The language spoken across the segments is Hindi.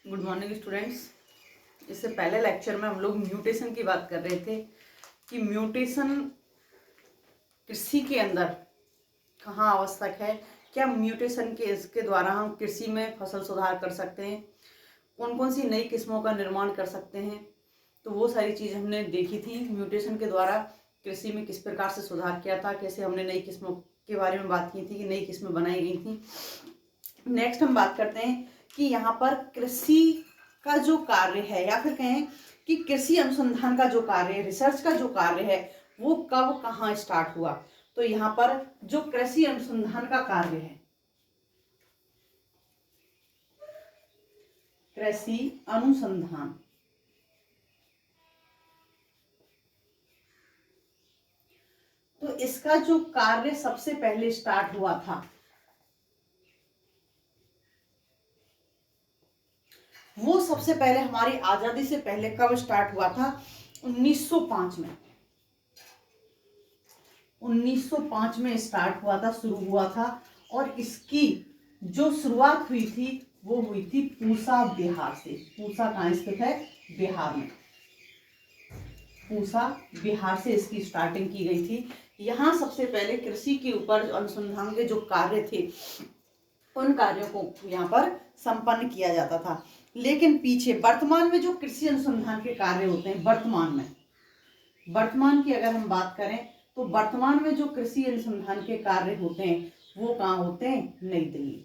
Good morning students. इससे पहले लेक्चर में हम लोग म्यूटेशन की बात कर रहे थे कि म्यूटेशन कृषि के अंदर कहाँ आवश्यक है, क्या म्यूटेशन के इसके द्वारा हम कृषि में फसल सुधार कर सकते हैं, कौन कौन सी नई किस्मों का निर्माण कर सकते हैं। तो वो सारी चीज़ हमने देखी थी। म्यूटेशन के द्वारा कृषि में किस प्रकार से सुधार किया था, कैसे हमने नई किस्मों के बारे में बात की थी कि नई किस्में बनाई गई थी। नेक्स्ट हम बात करते हैं कि यहाँ पर कृषि का जो कार्य है, या फिर कहें कि कृषि अनुसंधान का जो कार्य है, रिसर्च का जो कार्य है, वो कब कहाँ स्टार्ट हुआ। तो यहाँ पर जो कृषि अनुसंधान का कार्य है, कृषि अनुसंधान, तो इसका जो कार्य सबसे पहले स्टार्ट हुआ था वो सबसे पहले हमारी आजादी से पहले कब स्टार्ट हुआ था? 1905 में। 1905 में स्टार्ट हुआ था, शुरू हुआ था। और इसकी जो शुरुआत हुई थी वो हुई थी पूसा, बिहार से। पूसा कहाँ स्थित है? बिहार में। पूसा, बिहार से इसकी स्टार्टिंग की गई थी। यहाँ सबसे पहले कृषि के ऊपर अनुसंधान के जो कार्य थे उन कार्यों को यहाँ पर संपन्न किया जाता था। लेकिन पीछे वर्तमान में जो कृषि अनुसंधान के कार्य होते हैं, वर्तमान की अगर हम बात करें तो वर्तमान में जो कृषि अनुसंधान के कार्य होते हैं वो कहाँ होते हैं? नई दिल्ली।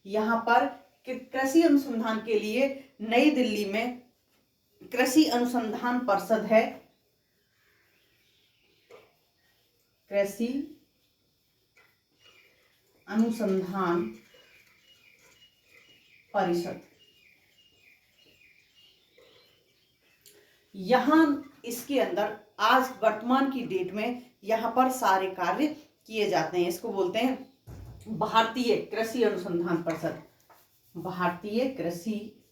यहाँ पर कृषि अनुसंधान के लिए नई दिल्ली में कृषि अनुसंधान परिषद है। कृषि अनुसंधान परिषद, यहां इसके अंदर आज वर्तमान की डेट में यहां पर सारे कार्य किए जाते हैं। इसको बोलते हैं भारतीय कृषि अनुसंधान परिषद। भारतीय कृषि,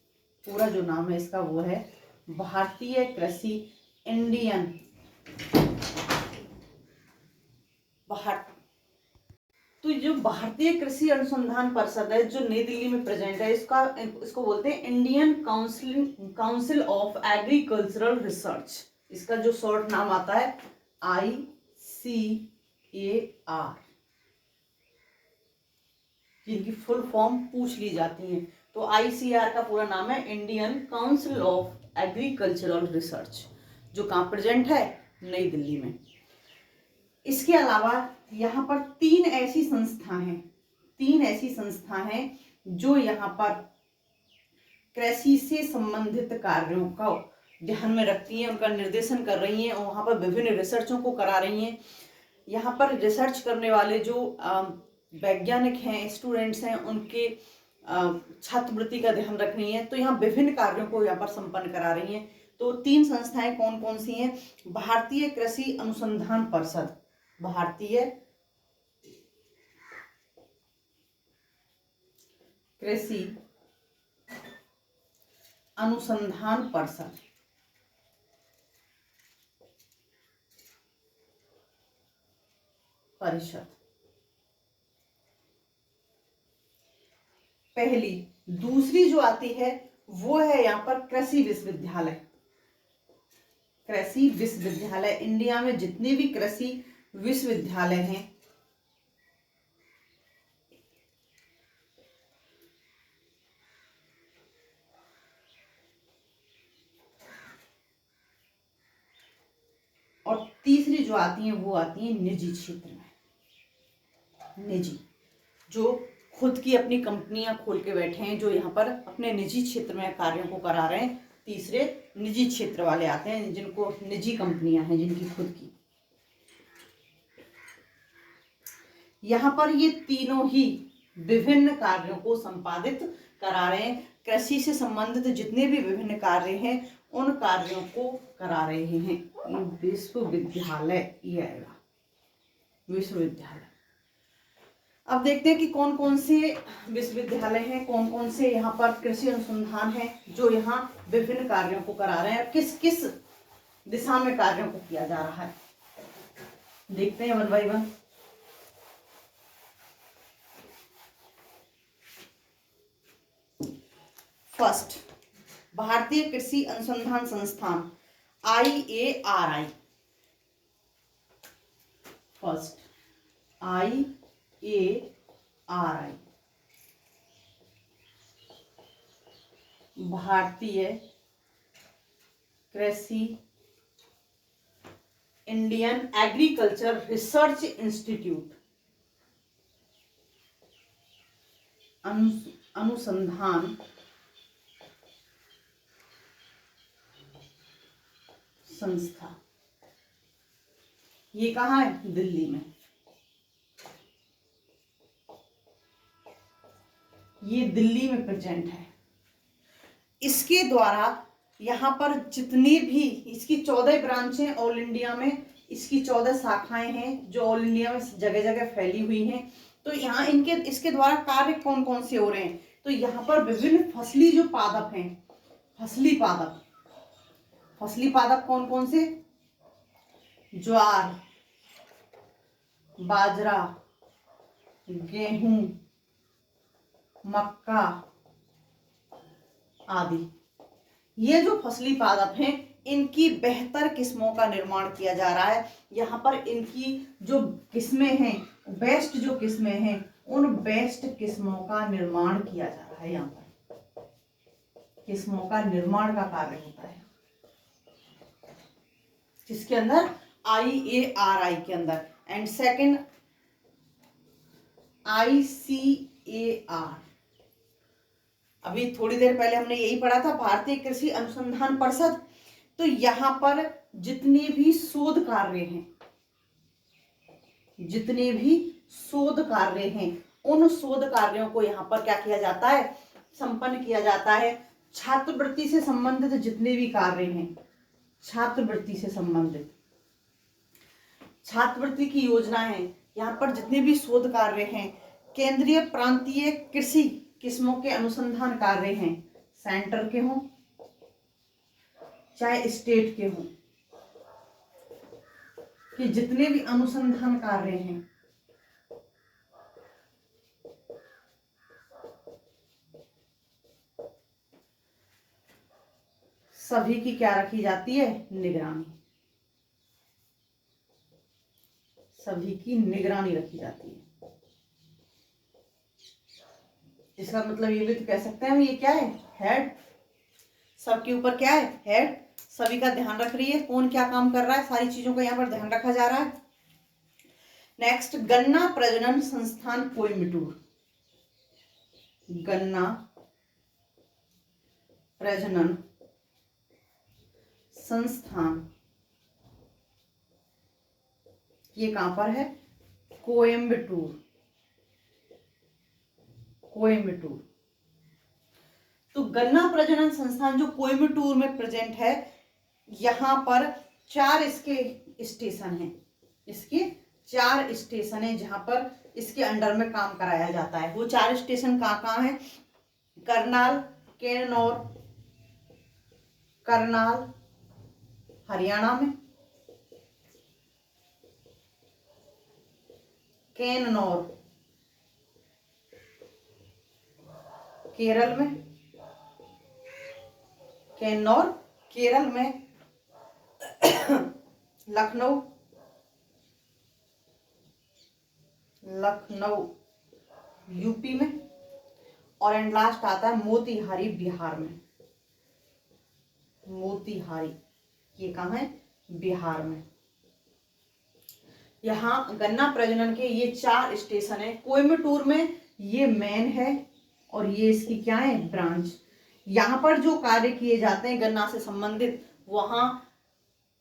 पूरा जो नाम है इसका वो है भारतीय कृषि, इंडियन तो जो भारतीय कृषि अनुसंधान परिषद है जो नई दिल्ली में प्रेजेंट है, इसको बोलते हैं Indian council of agricultural research. इसका जो शॉर्ट नाम आता है ICAR, जिनकी फुल फॉर्म पूछ ली जाती है। तो ICAR का पूरा नाम है Indian council of agricultural research, जो कहाँ प्रेजेंट है? नई दिल्ली में। इसके अलावा यहाँ पर तीन ऐसी संस्था हैं जो यहाँ पर कृषि से संबंधित कार्यों का ध्यान में रखती हैं, उनका निर्देशन कर रही हैं और वहाँ पर विभिन्न रिसर्चों को करा रही हैं। यहाँ पर रिसर्च करने वाले जो वैज्ञानिक हैं, स्टूडेंट्स हैं, उनके छात्रवृत्ति का ध्यान रख रही हैं। तो यहाँ विभिन्न कार्यों को यहाँ पर संपन्न करा रही हैं। तो तीन संस्थाएं कौन कौन सी हैं? भारतीय कृषि अनुसंधान परिषद, भारतीय कृषि अनुसंधान परिषद, पहली। दूसरी जो आती है वो है यहाँ पर कृषि विश्वविद्यालय। कृषि विश्वविद्यालय, इंडिया में जितने भी कृषि विश्वविद्यालय हैं और तीसरी जो आती है वो आती है निजी क्षेत्र में। निजी, जो खुद की अपनी कंपनियां खोल के बैठे हैं, जो यहाँ पर अपने निजी क्षेत्र में कार्यों को करा रहे हैं। तीसरे निजी क्षेत्र वाले आते हैं, जिनको निजी कंपनियां हैं, जिनकी खुद की। यहाँ पर ये तीनों ही विभिन्न कार्यों को संपादित करा रहे हैं। कृषि से संबंधित जितने भी विभिन्न कार्य हैं उन कार्यों को करा रहे हैं। विश्वविद्यालय, ये आएगा विश्वविद्यालय। अब देखते हैं कि कौन कौन से विश्वविद्यालय हैं, कौन कौन से यहाँ पर कृषि अनुसंधान है जो यहाँ विभिन्न कार्यों को करा रहे हैं, किस किस दिशा में कार्यों को किया जा रहा है। देखते हैं वन बाय वन। फर्स्ट भारतीय कृषि अनुसंधान संस्थान IARI, फर्स्ट IARI, भारतीय कृषि इंडियन एग्रीकल्चर रिसर्च इंस्टीट्यूट, अनुसंधान संस्था। ये कहाँ है? दिल्ली में। ये दिल्ली में प्रेजेंट है। इसके द्वारा यहाँ पर जितने भी, इसकी 14 ब्रांचें ऑल इंडिया में, इसकी 14 शाखाएं हैं जो ऑल इंडिया में जगह जगह फैली हुई हैं। तो यहाँ इसके द्वारा कार्य कौन कौन से हो रहे हैं? तो यहाँ पर विभिन्न फसली जो पादप हैं, फसली पादप कौन कौन से? ज्वार, बाजरा, गेहूं, मक्का आदि। ये जो फसली पादप हैं, इनकी बेहतर किस्मों का निर्माण किया जा रहा है। यहाँ पर इनकी जो किस्में हैं, बेस्ट जो किस्में हैं, उन बेस्ट किस्मों का निर्माण किया जा रहा है। यहाँ पर किस्मों का निर्माण का कार्य होता है, जिसके अंदर IARI के अंदर। एंड सेकंड ICAR, अभी थोड़ी देर पहले हमने यही पढ़ा था, भारतीय कृषि अनुसंधान परिषद। तो यहाँ पर जितने भी शोध कार्य हैं, जितने भी शोध कार्य हैं, उन शोध कार्यों को यहाँ पर क्या किया जाता है? संपन्न किया जाता है। छात्रवृत्ति से संबंधित जितने भी कार्य हैं, छात्रवृत्ति से संबंधित, छात्रवृत्ति की योजना है, यहाँ पर जितने भी शोध कार्य हैं, केंद्रीय प्रांतीय कृषि किस्मों के अनुसंधान कार्य हैं, सेंटर के हों चाहे स्टेट के हों, कि जितने भी अनुसंधान कार्य हैं, सभी की क्या रखी जाती है? निगरानी। सभी की निगरानी रखी जाती है। इसका मतलब ये भी तो कह सकते हैं, ये क्या है? हेड। सबके ऊपर क्या है? हेड। सभी का ध्यान रख रही है, कौन क्या काम कर रहा है, सारी चीजों का यहाँ पर ध्यान रखा जा रहा है। नेक्स्ट, गन्ना प्रजनन संस्थान कोयम्बटूर, गन्ना प्रजनन संस्थान, ये कहां पर है? कोयम्बटूर, कोयम्बटूर। तो गन्ना प्रजनन संस्थान जो कोयम्बटूर में प्रेजेंट है, यहां पर 4 इसके स्टेशन हैं, इसके 4 स्टेशन हैं जहां पर इसके अंडर में काम कराया जाता है। वो 4 स्टेशन कहाँ हैं? करनाल, केनौर, करनाल हरियाणा में, केनौर केरल में, केनौर केरल में, लखनऊ यूपी में, और एंड लास्ट आता है मोतिहारी बिहार में। मोतिहारी ये कहाँ है? बिहार में। यहाँ गन्ना प्रजनन के ये 4 स्टेशन है। कोयम्बटूर में ये मेन है और ये इसकी क्या है? ब्रांच। यहाँ पर जो कार्य किए जाते हैं गन्ना से संबंधित, वहाँ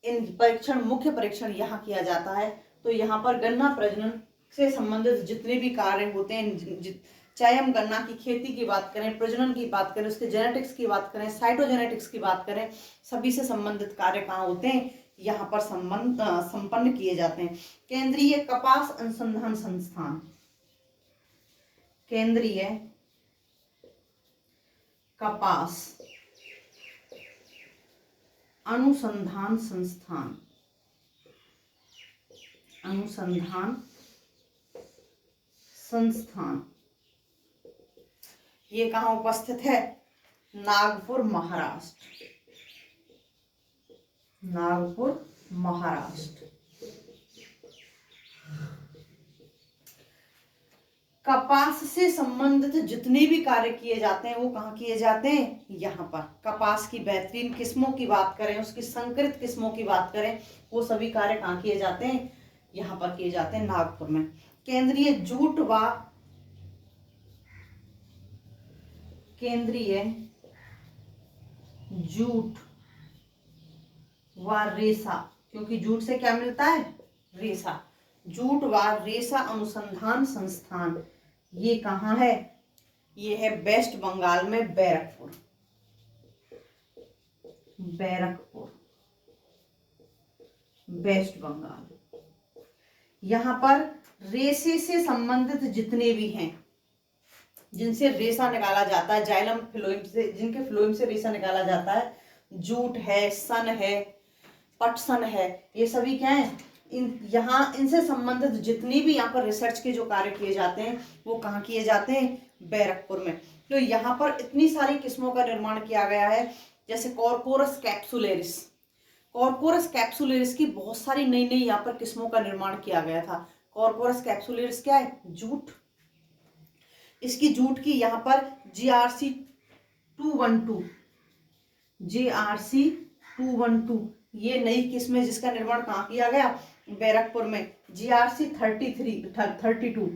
इन परीक्षण, मुख्य परीक्षण यहाँ किया जाता है। तो यहाँ पर गन्ना प्रजनन से संबंधित जितने भी कार्य होते हैं, चाहे हम गन्ना की खेती की बात करें, प्रजनन की बात करें, उसके जेनेटिक्स की बात करें, साइटोजेनेटिक्स की बात करें, सभी से संबंधित कार्य कहाँ होते हैं? यहाँ पर संपन्न किए जाते हैं। केंद्रीय कपास अनुसंधान संस्थान, केंद्रीय कपास अनुसंधान संस्थान, अनुसंधान संस्थान ये कहाँ उपस्थित है? नागपुर महाराष्ट्र, नागपुर महाराष्ट्र। कपास से संबंधित जितने भी कार्य किए जाते हैं वो कहाँ किए जाते हैं? यहाँ पर। कपास की बेहतरीन किस्मों की बात करें, उसकी संकरित किस्मों की बात करें, वो सभी कार्य कहाँ किए जाते हैं? यहाँ पर किए जाते हैं, नागपुर में। केंद्रीय जूट व रेशा, क्योंकि जूट से क्या मिलता है? रेशा। जूट व रेशा अनुसंधान संस्थान, ये कहाँ है? ये है वेस्ट बंगाल में, बैरकपुर, बैरकपुर, वेस्ट बंगाल। यहाँ पर रेशे से संबंधित जितने भी हैं, जिनसे रेशा निकाला जाता है, जाइलम फ्लोएम से, जिनके फ्लोएम से रेशा निकाला जाता है, जूट है, सन है, पटसन है, ये सभी क्या है? इनसे संबंधित जितनी भी यहाँ पर रिसर्च के जो कार्य किए जाते हैं वो कहाँ किए जाते हैं? बैरकपुर में। तो यहाँ पर इतनी सारी किस्मों का निर्माण किया गया है, जैसे कॉर्कोरस कैप्सुलेरिस, कॉर्कोरस कैप्सुलेरिस की बहुत सारी नई नई यहाँ पर किस्मों का निर्माण किया गया था। कॉर्कोरस कैप्सुलेरिस क्या है? जूट। इसकी जूट की यहाँ पर JRC 212, JRC 212 ये नई किस्म है, जिसका निर्माण कहाँ किया गया? बैरकपुर में। JRC 32,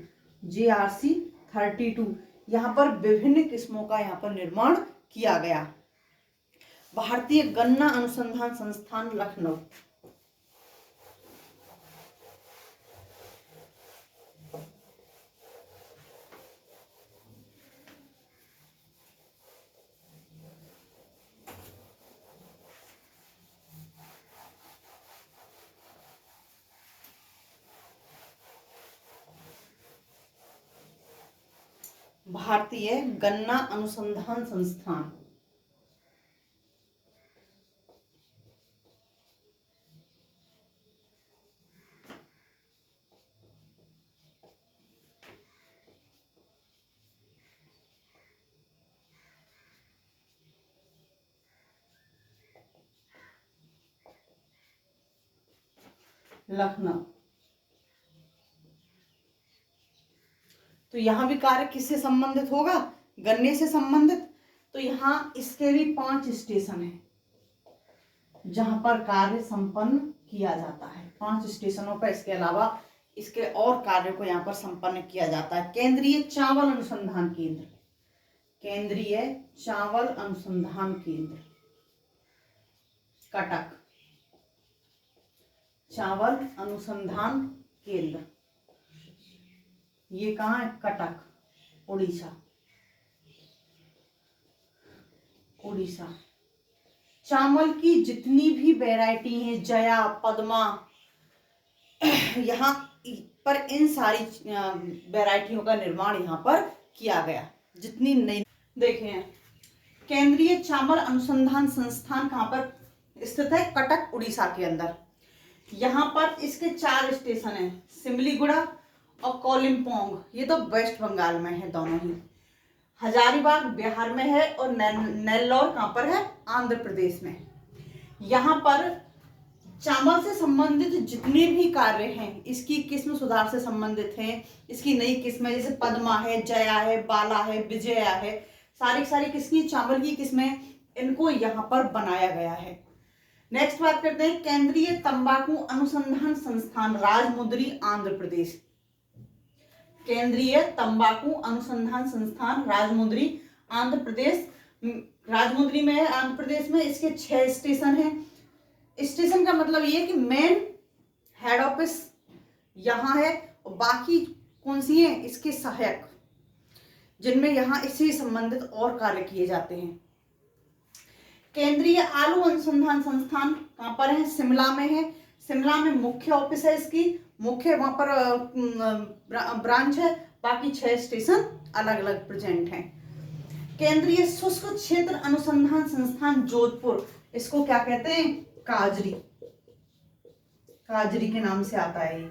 JRC 32 यहाँ पर विभिन्न किस्मों का यहाँ पर निर्माण किया गया। भारतीय गन्ना अनुसंधान संस्थान लखनऊ, भारतीय गन्ना अनुसंधान संस्थान, लखनऊ। तो यहाँ भी कार्य किससे संबंधित होगा? गन्ने से संबंधित। तो यहाँ इसके भी 5 स्टेशन हैं जहां पर कार्य संपन्न किया जाता है। 5 स्टेशनों पर इसके अलावा इसके और कार्यों को यहाँ पर संपन्न किया जाता है। केंद्रीय चावल अनुसंधान केंद्र, केंद्रीय चावल अनुसंधान केंद्र कटक, चावल अनुसंधान केंद्र, ये कहाँ है? कटक, उड़ीसा, उड़ीसा। चावल की जितनी भी वैरायटी हैं, जया, पद्मा, यहाँ पर इन सारी वैरायटियों का निर्माण यहाँ पर किया गया, जितनी नई। देखें, केंद्रीय चावल अनुसंधान संस्थान कहाँ पर स्थित है? कटक, उड़ीसा के अंदर। यहाँ पर इसके 4 स्टेशन हैं, सिमलीगुड़ा और कोलिम्पोंग, ये तो वेस्ट बंगाल में है दोनों ही। हजारीबाग बिहार में है और नेल्लौर कहाँ पर है? आंध्र प्रदेश में। यहाँ पर चावल से संबंधित जितने भी कार्य हैं, इसकी किस्म सुधार से संबंधित हैं, इसकी नई किस्में जैसे पद्मा है, जया है, बाला है, विजया है, सारी किसकी? चावल की किस्में, इनको यहाँ पर बनाया गया है। नेक्स्ट बात करते हैं केंद्रीय तंबाकू अनुसंधान संस्थान राजमुंद्री, आंध्र प्रदेश। केंद्रीय तंबाकू अनुसंधान संस्थान राजमुंद्री, आंध्र प्रदेश। राजमुंद्री में है, आंध्र प्रदेश में। इसके 6 स्टेशन हैं। स्टेशन का मतलब ये कि मेन हेड ऑफिस यहाँ है और बाकी कौन सी है? इसके सहायक, जिनमें यहाँ इससे संबंधित और कार्य किए जाते हैं। केंद्रीय आलू अनुसंधान संस्थान कहाँ पर है? शिमला में है। शिमला में मुख्य ऑफिस है इसकी, मुख्य वहां पर ब्रांच है, बाकी 6 स्टेशन अलग अलग प्रेजेंट हैं। केंद्रीय शुष्क क्षेत्र अनुसंधान संस्थान जोधपुर, इसको क्या कहते हैं? काजरी, काजरी के नाम से आता है ये।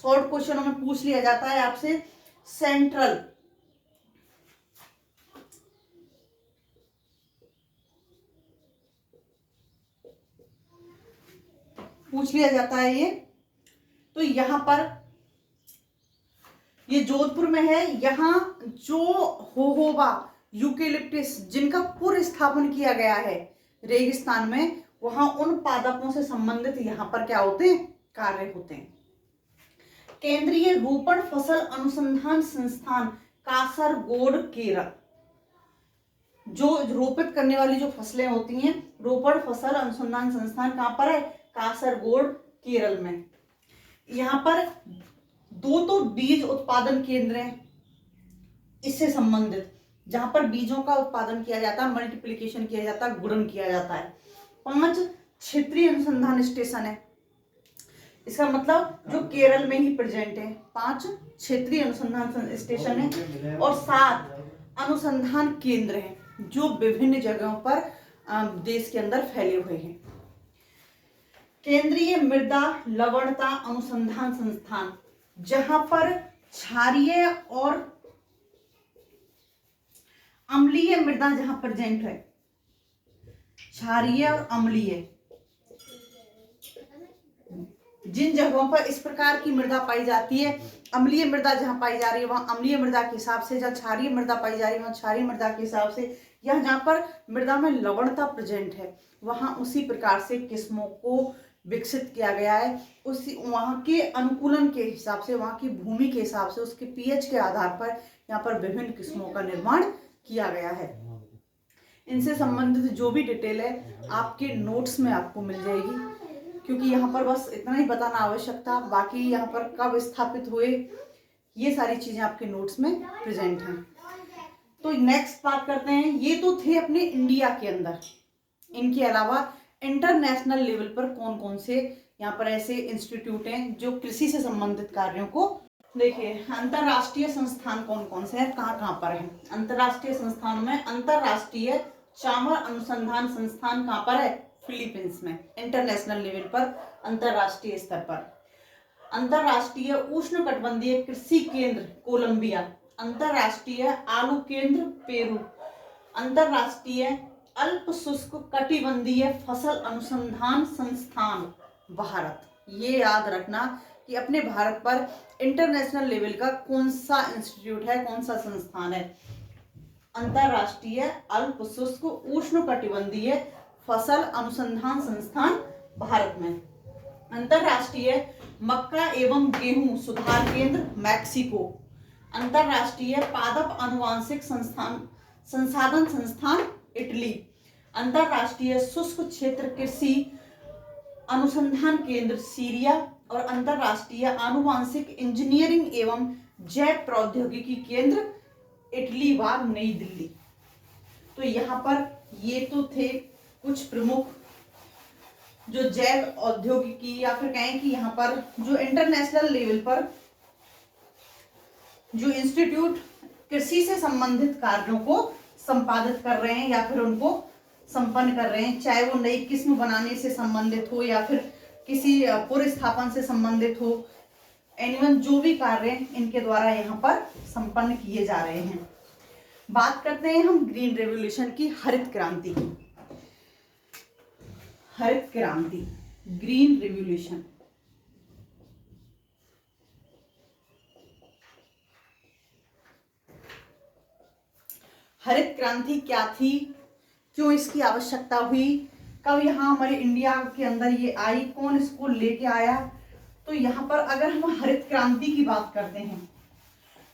शॉर्ट क्वेश्चनों में पूछ लिया जाता है आपसे। सेंट्रल पूछ लिया जाता है ये। तो यहाँ पर ये जोधपुर में है। यहाँ जो होहोबा यूकेलिप्टिस जिनका पुनर्स्थापन किया गया है रेगिस्तान में, वहां उन पादपों से संबंधित यहाँ पर क्या होते हैं, कार्य होते हैं। केंद्रीय रोपण फसल अनुसंधान संस्थान कासरगोड केरल, जो रोपित करने वाली जो फसलें होती हैं, रोपण फसल अनुसंधान संस्थान कहां पर है, कासरगोड केरल में। यहाँ पर दो तो बीज उत्पादन केंद्र हैं इससे संबंधित, जहां पर बीजों का उत्पादन किया जाता है, मल्टीप्लिकेशन किया जाता है, गुणन किया जाता है। 5 क्षेत्रीय अनुसंधान स्टेशन है। इसका मतलब जो केरल में ही प्रेजेंट है, 5 क्षेत्रीय अनुसंधान स्टेशन है और 7 अनुसंधान केंद्र हैं जो विभिन्न जगहों पर देश के अंदर फैले हुए हैं। केंद्रीय मृदा लवणता अनुसंधान संस्थान, जहां पर क्षारीय और अम्लीय मृदा जहां प्रेजेंट है, क्षारीय और अम्लीय, जिन जगहों पर इस प्रकार की मृदा पाई जाती है, अम्लीय मृदा जहां पाई जा रही है वहां अम्लीय मृदा के हिसाब से, जहां क्षारीय मृदा पाई जा रही है वहां क्षारीय मृदा के हिसाब से, या जहां पर मृदा में लवणता प्रेजेंट है वहां उसी प्रकार से किस्मों को विकसित किया गया है। उसी वहां के अनुकूलन के हिसाब से, वहां की भूमि के हिसाब से, उसके पीएच के आधार पर यहाँ पर विभिन्न किस्मों का निर्माण किया गया है। इनसे संबंधित जो भी डिटेल है आपके नोट्स में आपको मिल जाएगी, क्योंकि यहाँ पर बस इतना ही बताना आवश्यक था। बाकी यहाँ पर कब स्थापित हुए ये सारी चीजें आपके नोट्स में प्रेजेंट हैं। तो नेक्स्ट बात करते हैं, ये तो थे अपने इंडिया के अंदर। इनके अलावा इंटरनेशनल लेवल पर कौन कौन से यहाँ पर ऐसे इंस्टीट्यूट हैं जो कृषि से संबंधित कार्यों को, देखिए अंतरराष्ट्रीय संस्थान कौन कौन से हैं, कहाँ कहाँ पर है। अंतरराष्ट्रीय संस्थानों में अंतरराष्ट्रीय चावल अनुसंधान संस्थान कहाँ पर है, फिलीपींस में, इंटरनेशनल लेवल पर, अंतरराष्ट्रीय स्तर पर। अंतरराष्ट्रीय उष्णकटिबंधीय कृषि केंद्र कोलंबिया, अंतरराष्ट्रीय आलू केंद्र पेरू, अंतरराष्ट्रीय अल्प शुष्क कटिबंधीय फसल अनुसंधान संस्थान भारत। ये याद रखना कि अपने भारत पर इंटरनेशनल लेवल का कौन सा इंस्टीट्यूट है, कौन सा संस्थान है, अंतरराष्ट्रीय अल्प शुष्क उष्णकटिबंधीय फसल अनुसंधान संस्थान भारत में। अंतरराष्ट्रीय मक्का एवं गेहूं सुधार केंद्र मैक्सिको, अंतरराष्ट्रीय पादप अनुवांशिक संसाधन संस्थान इटली, अंतरराष्ट्रीय शुष्क क्षेत्र कृषि अनुसंधान केंद्र सीरिया और अंतरराष्ट्रीय आनुवांशिक इंजीनियरिंग एवं जैव प्रौद्योगिकी केंद्र इटली व नई दिल्ली। तो यहाँ पर ये तो थे कुछ प्रमुख जो जैव औद्योगिकी या फिर कहें कि यहाँ पर जो इंटरनेशनल लेवल पर जो इंस्टीट्यूट कृषि से संबंधित कार्यों को संपादित कर रहे हैं या फिर उनको संपन्न कर रहे हैं, चाहे वो नई किस्म बनाने से संबंधित हो या फिर किसी पुनर्स्थापन से संबंधित हो, एनीवन जो भी कार्य इनके द्वारा यहाँ पर संपन्न किए जा रहे हैं। बात करते हैं हम ग्रीन रेवोल्यूशन की, हरित क्रांति की। हरित क्रांति, ग्रीन रेवोल्यूशन। हरित क्रांति क्या थी, क्यों इसकी आवश्यकता हुई, कब यहाँ हमारे इंडिया के अंदर ये आई, कौन इसको लेके आया। तो यहाँ पर अगर हम हरित क्रांति की बात करते हैं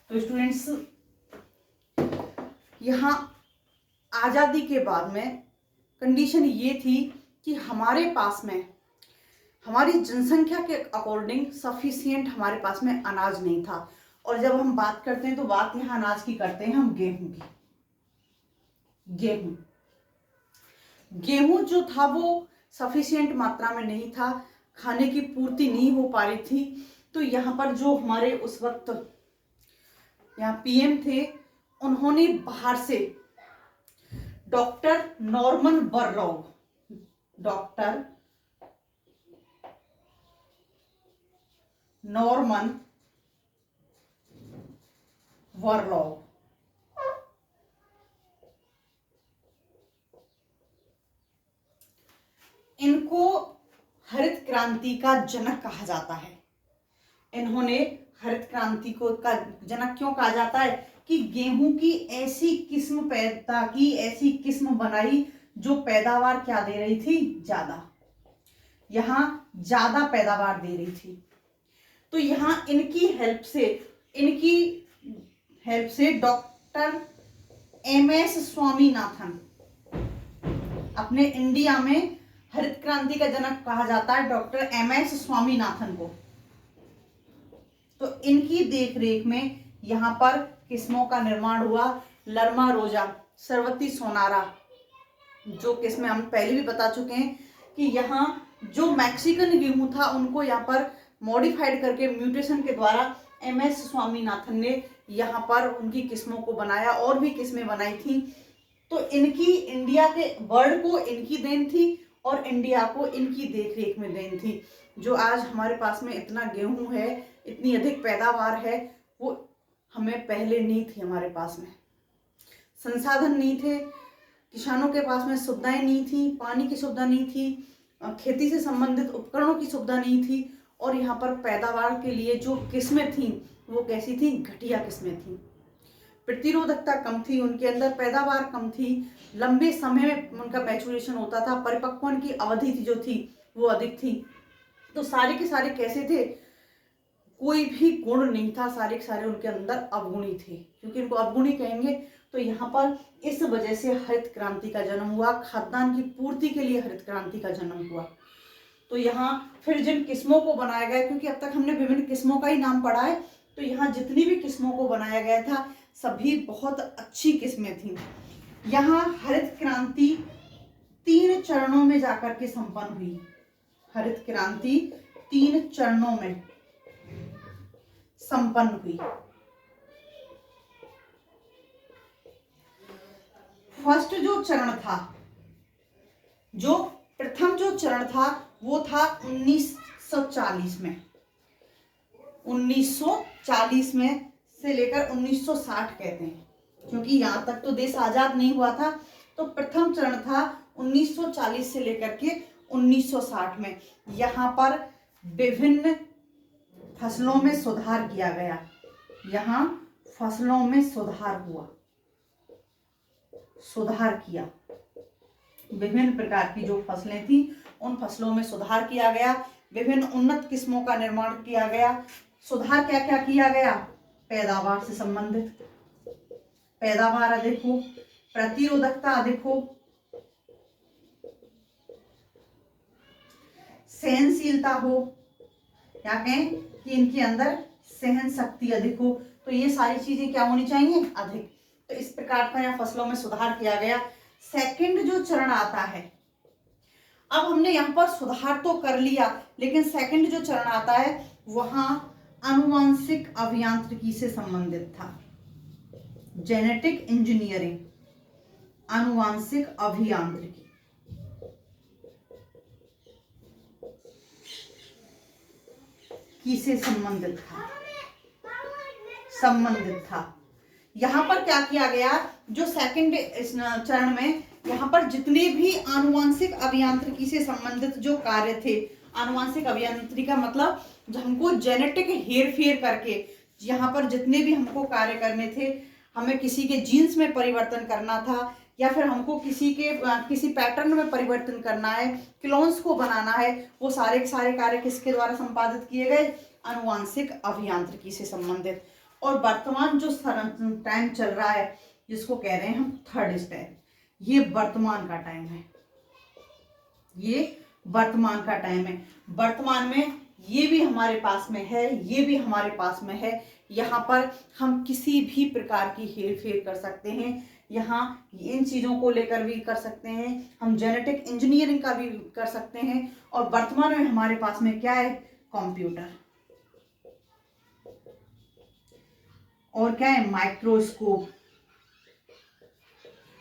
तो स्टूडेंट्स, यहाँ आज़ादी के बाद में कंडीशन ये थी कि हमारे पास में हमारी जनसंख्या के अकॉर्डिंग सफिशिएंट हमारे पास में अनाज नहीं था। और जब हम बात करते हैं तो बात यहाँ अनाज की करते हैं हम गेहूं की। गेहूं जो था वो सफिशिएंट मात्रा में नहीं था, खाने की पूर्ति नहीं हो पा रही थी। तो यहाँ पर जो हमारे उस वक्त यहाँ पीएम थे, उन्होंने बाहर से doctor Norman Borlaug, doctor Norman Borlaug, इनको हरित क्रांति क्रांति का जनक कहा जाता है। इन्होंने हरित क्रांति को का जनक क्यों कहा जाता है कि गेहूं की ऐसी किस्म पैदा की, ऐसी किस्म बनाई जो पैदावार क्या दे रही थी, ज्यादा, यहाँ ज्यादा पैदावार दे रही थी। तो यहाँ इनकी हेल्प से डॉक्टर MS स्वामीनाथन, अपने इंडिया में हरित क्रांति का जनक कहा जाता है डॉक्टर MS स्वामीनाथन को। तो इनकी देखरेख में यहाँ पर किस्मों का निर्माण हुआ। लरमा रोजा, सरवती सोनारा, जो किस्में हम पहले भी बता चुके हैं कि यहाँ जो मैक्सिकन गेहूं था उनको यहाँ पर मॉडिफाइड करके म्यूटेशन के द्वारा MS स्वामीनाथन ने यहाँ पर उनकी किस्मों को बनाया, और भी किस्में बनाई थी। तो इनकी इंडिया के वर्ल्ड को इनकी देन थी और इंडिया को इनकी देखरेख में देन थी। जो आज हमारे पास में इतना गेहूं है, इतनी अधिक पैदावार है, वो हमें पहले नहीं थी। हमारे पास में संसाधन नहीं थे, किसानों के पास में सुविधाएं नहीं थी, पानी की सुविधा नहीं थी, खेती से संबंधित उपकरणों की सुविधा नहीं थी, और यहाँ पर पैदावार के लिए जो किस्में थी वो कैसी थी, घटिया किस्में थी। प्रतिरोधकता कम थी, उनके अंदर पैदावार कम थी, लंबे समय में उनका मैचुरेशन होता था, परिपक्वन की अवधि थी जो थी वो अधिक थी। तो सारे के सारे कैसे थे, कोई भी गुण नहीं था, सारे के सारे उनके अंदर अवगुणी थे। क्योंकि इनको अवगुणी कहेंगे तो यहाँ पर इस वजह से हरित क्रांति का जन्म हुआ, खाद्यान्न की पूर्ति के लिए हरित क्रांति का जन्म हुआ। तो यहाँ फिर जिन किस्मों को बनाया गया, क्योंकि अब तक हमने विभिन्न किस्मों का ही नाम पढ़ा है, तो यहाँ जितनी भी किस्मों को बनाया गया था सभी बहुत अच्छी किस्में थी। यहाँ हरित क्रांति 3 चरणों में जाकर के संपन्न हुई। हरित क्रांति 3 चरणों में संपन्न हुई। फर्स्ट जो चरण था, जो प्रथम जो चरण था वो था 1940 में। 1940 में से लेकर 1960 कहते हैं, क्योंकि यहाँ तक तो देश आजाद नहीं हुआ था। तो प्रथम चरण था 1940 से लेकर के 1960 में। यहाँ पर विभिन्न फसलों में सुधार किया गया। यहाँ फसलों में सुधार हुआ, सुधार किया। विभिन्न प्रकार की जो फसलें थी उन फसलों में सुधार किया गया, विभिन्न उन्नत किस्मों का निर्माण किया गया। सुधार क्या क्या किया गया, पैदावार से संबंधित, पैदावार अधिक हो, प्रतिरोधकता अधिक हो, सहनशीलता हो, क्या कहें कि इनके अंदर सहन शक्ति अधिक हो। तो ये सारी चीजें क्या होनी चाहिए, अधिक। तो इस प्रकार का यहाँ फसलों में सुधार किया गया। सेकंड जो चरण आता है, अब हमने यहाँ पर सुधार तो कर लिया, लेकिन सेकंड जो चरण आता है वहां आनुवांशिक अभियांत्रिकी से संबंधित था। जेनेटिक इंजीनियरिंग, आनुवांशिक अभियांत्रिकी। किसे संबंधित था। यहाँ पर क्या किया गया, जो सेकंड चरण में यहाँ पर जितने भी आनुवांशिक अभियांत्रिकी से संबंधित जो कार्य थे, आनुवांशिक अभियांत्रिकी का मतलब जो हमको जेनेटिक हेरफेर करके यहाँ पर जितने भी हमको कार्य करने थे, हमें किसी के जीन्स में परिवर्तन करना था, या फिर हमको किसी पैटर्न में परिवर्तन करना है, क्लोन्स को बनाना है, वो सारे के सारे कार्य किसके द्वारा संपादित किए गए, आनुवांशिक अभियांत्रिकी से संबंधित। और वर्तमान जो टाइम चल रहा है जिसको कह रहे हैं हम थर्ड स्टेप, ये वर्तमान का टाइम है, ये वर्तमान का टाइम है। वर्तमान में ये भी हमारे पास में है, ये भी हमारे पास में है। यहाँ पर हम किसी भी प्रकार की हेरफेर कर सकते हैं, यहाँ इन चीज़ों को लेकर भी कर सकते हैं, हम जेनेटिक इंजीनियरिंग का भी कर सकते हैं। और वर्तमान में हमारे पास में क्या है, कंप्यूटर, और क्या है, माइक्रोस्कोप।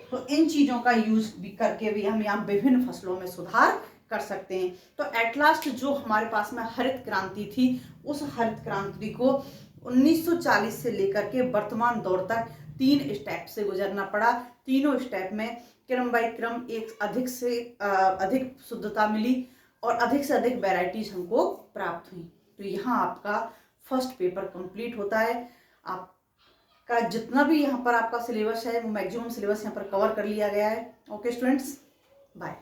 तो इन चीजों का यूज भी करके भी हम यहाँ विभिन्न फसलों में सुधार कर सकते हैं। तो एट लास्ट जो हमारे पास में हरित क्रांति थी, उस हरित क्रांति को 1940 से लेकर के वर्तमान दौर तक 3 स्टेप से गुजरना पड़ा। तीनों स्टेप में क्रम बाय क्रम एक अधिक से अधिक शुद्धता मिली, और अधिक से अधिक वैरायटीज हमको प्राप्त हुई। तो यहाँ आपका फर्स्ट पेपर कंप्लीट होता है। आपका जितना भी यहाँ पर आपका सिलेबस है वो मैक्सिमम सिलेबस यहाँ पर कवर कर लिया गया है। Okay students, bye.